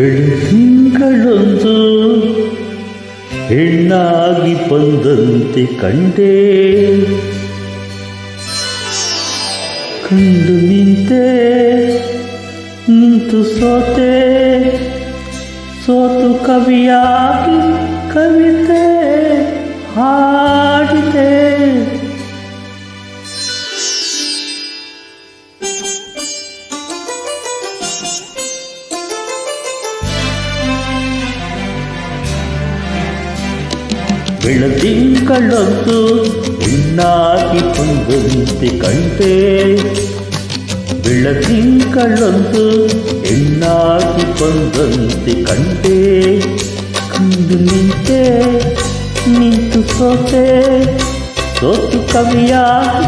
ಬೆಳದಿಂಗಳೊಂದು ಹೆಣ್ಣಾಗಿ ಬಂದಂತೆ ಕಂಡೆ, ಕಂಡು ನಿಂತೆ, ನಿಂತು ಸೋತೆ, ಸೋತು ಕವಿಯಾಗಿ ಕವಿತೆ ಹಾಡಿದೆ. ಬೆಳದಿಂಗಳೊಂದು ಹೆಣ್ಣಾಗಿ ಬಂದಂತೆ ಕಂಡೆ, ಬೆಳದಿಂಗಳೊಂದು ಹೆಣ್ಣಾಗಿ ಬಂದಂತೆ ಕಂಡೆ, ಕಂಡು ನಿಂತೆ, ನಿಂತು ಸೋತೆ, ಸೋತು ಕವಿಯಾಗಿ